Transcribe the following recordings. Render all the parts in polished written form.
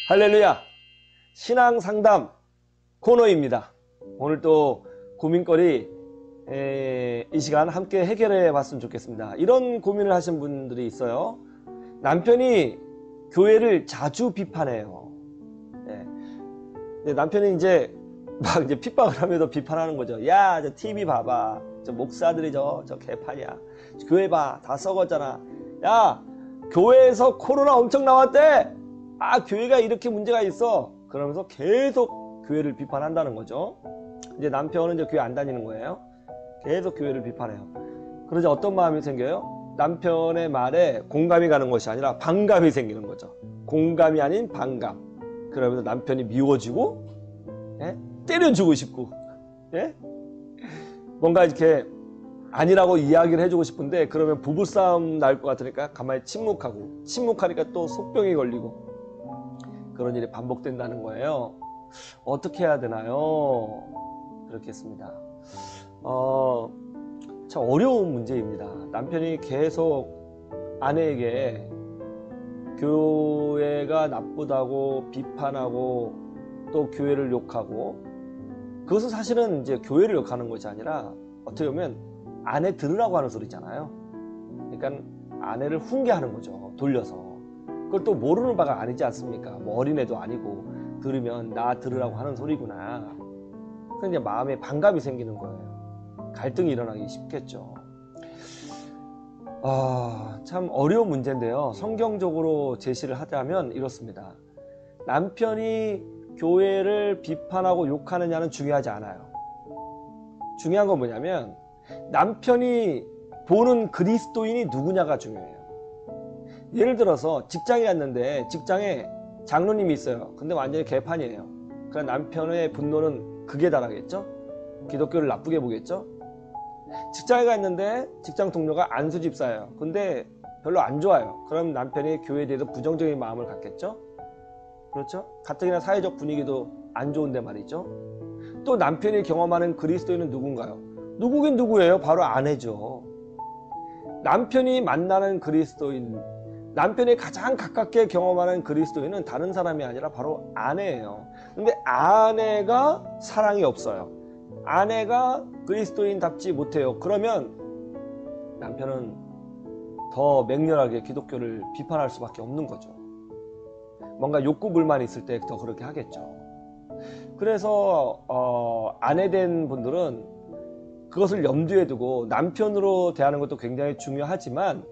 할렐루야! 신앙 상담 코너입니다. 오늘 또 고민거리 이 시간 함께 해결해 봤으면 좋겠습니다. 이런 고민을 하신 분들이 있어요. 남편이 교회를 자주 비판해요. 남편이 이제 핍박을 하면서 비판하는 거죠. 야, 저 TV 봐봐. 저 목사들이 저 개판이야. 교회 봐. 다 썩었잖아. 야, 교회에서 코로나 엄청 나왔대. 아, 교회가 이렇게 문제가 있어. 그러면서 계속 교회를 비판한다는 거죠. 이제 남편은 이제 교회 안 다니는 거예요. 계속 교회를 비판해요. 그러자 어떤 마음이 생겨요? 남편의 말에 공감이 가는 것이 아니라 반감이 생기는 거죠. 공감이 아닌 반감. 그러면서 남편이 미워지고, 때려주고 싶고, 뭔가 이렇게 아니라고 이야기를 해주고 싶은데, 그러면 부부싸움 날 것 같으니까 가만히 침묵하니까 또 속병이 걸리고, 그런 일이 반복된다는 거예요. 어떻게 해야 되나요? 그렇게 했습니다. 참 어려운 문제입니다. 남편이 계속 아내에게 교회가 나쁘다고 비판하고 또 교회를 욕하고, 그것은 사실은 이제 교회를 욕하는 것이 아니라 어떻게 보면 아내 들으라고 하는 소리잖아요. 그러니까 아내를 훈계하는 거죠. 돌려서. 그걸 또 모르는 바가 아니지 않습니까? 뭐 어린애도 아니고 들으면 나 들으라고 하는 소리구나. 그래서 이제 마음에 반감이 생기는 거예요. 갈등이 일어나기 쉽겠죠. 참 어려운 문제인데요. 성경적으로 제시를 하자면 이렇습니다. 남편이 교회를 비판하고 욕하느냐는 중요하지 않아요. 중요한 건 뭐냐면 남편이 보는 그리스도인이 누구냐가 중요해요. 예를 들어서 직장에 갔는데 직장에 장로님이 있어요. 근데 완전히 개판이에요. 그럼 남편의 분노는 극에 달하겠죠? 기독교를 나쁘게 보겠죠? 직장에 갔는데 직장 동료가 안수 집사예요. 근데 별로 안 좋아요. 그럼 남편이 교회에 대해서 부정적인 마음을 갖겠죠? 그렇죠? 가뜩이나 사회적 분위기도 안 좋은데 말이죠. 또 남편이 경험하는 그리스도인은 누군가요? 누구긴 누구예요? 바로 아내죠. 남편이 만나는 그리스도인, 남편이 가장 가깝게 경험하는 그리스도인은 다른 사람이 아니라 바로 아내예요. 근데 아내가 사랑이 없어요. 아내가 그리스도인답지 못해요. 그러면 남편은 더 맹렬하게 기독교를 비판할 수밖에 없는 거죠. 뭔가 욕구 불만이 있을 때 더 그렇게 하겠죠. 그래서 아내된 분들은 그것을 염두에 두고 남편으로 대하는 것도 굉장히 중요하지만,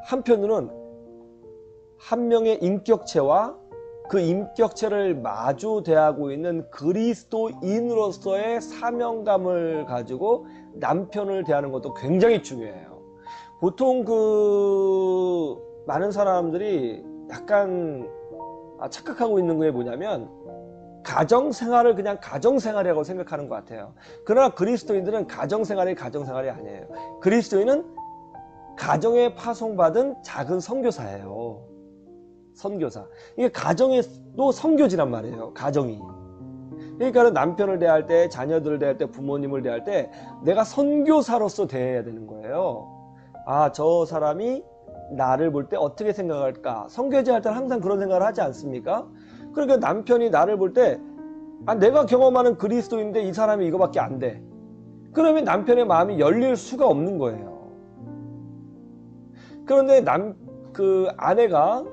한편으로는 한 명의 인격체와 그 인격체를 마주 대하고 있는 그리스도인으로서의 사명감을 가지고 남편을 대하는 것도 굉장히 중요해요. 보통 많은 사람들이 약간 착각하고 있는 게 뭐냐면 가정생활을 그냥 가정생활이라고 생각하는 것 같아요. 그러나 그리스도인들은 가정생활이 아니에요. 그리스도인은 가정에 파송받은 작은 선교사예요. 선교사. 이게 가정에도 선교지란 말이에요. 가정이. 그러니까 남편을 대할 때, 자녀들을 대할 때, 부모님을 대할 때 내가 선교사로서 대해야 되는 거예요. 저 사람이 나를 볼 때 어떻게 생각할까? 선교지 할 때는 항상 그런 생각을 하지 않습니까? 그러니까 남편이 나를 볼 때 내가 경험하는 그리스도인데 이 사람이 이거밖에 안 돼. 그러면 남편의 마음이 열릴 수가 없는 거예요. 그런데 아내가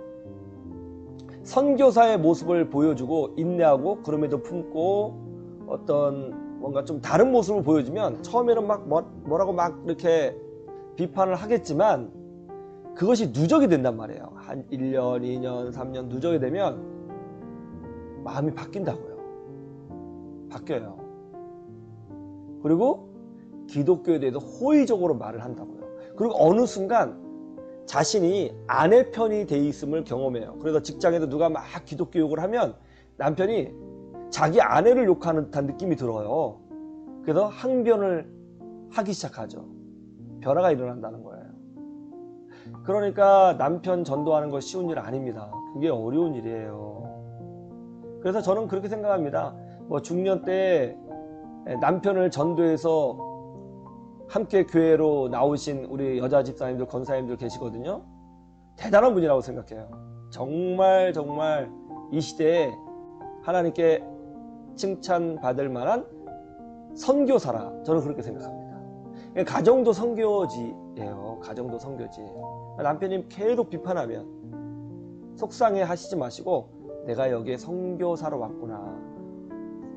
선교사의 모습을 보여주고 인내하고 그럼에도 품고 어떤 뭔가 좀 다른 모습을 보여주면 처음에는 뭐라고 이렇게 비판을 하겠지만 그것이 누적이 된단 말이에요. 한 1년, 2년, 3년 누적이 되면 마음이 바뀐다고요. 바뀌어요. 그리고 기독교에 대해서 호의적으로 말을 한다고요. 그리고 어느 순간 자신이 아내 편이 돼 있음을 경험해요. 그래서 직장에도 누가 막 기독교 욕을 하면 남편이 자기 아내를 욕하는 듯한 느낌이 들어요. 그래서 항변을 하기 시작하죠. 변화가 일어난다는 거예요. 그러니까 남편 전도하는 거 쉬운 일 아닙니다. 그게 어려운 일이에요. 그래서 저는 그렇게 생각합니다. 중년 때 남편을 전도해서 함께 교회로 나오신 우리 여자 집사님들, 권사님들 계시거든요. 대단한 분이라고 생각해요. 정말 이 시대에 하나님께 칭찬받을 만한 선교사라 저는 그렇게 생각합니다. 가정도 선교지예요. 가정도 선교지. 남편님 계속 비판하면 속상해 하시지 마시고 내가 여기에 선교사로 왔구나.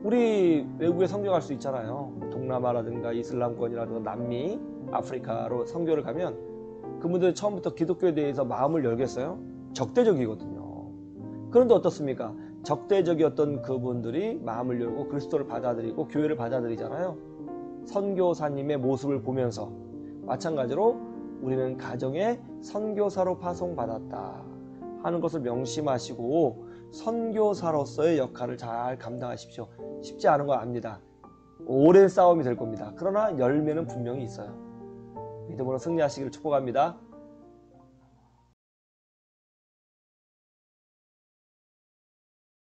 우리 외국에 선교 갈 수 있잖아요. 동남아라든가 이슬람권이라든가 남미, 아프리카로 선교를 가면 그분들 처음부터 기독교에 대해서 마음을 열겠어요? 적대적이거든요. 그런데 어떻습니까? 적대적이었던 그분들이 마음을 열고 그리스도를 받아들이고 교회를 받아들이잖아요. 선교사님의 모습을 보면서 마찬가지로 우리는 가정의 선교사로 파송받았다 하는 것을 명심하시고 선교사로서의 역할을 잘 감당하십시오. 쉽지 않은 거 압니다. 오랜 싸움이 될 겁니다. 그러나 열매는 분명히 있어요. 믿음으로 승리하시기를 축복합니다.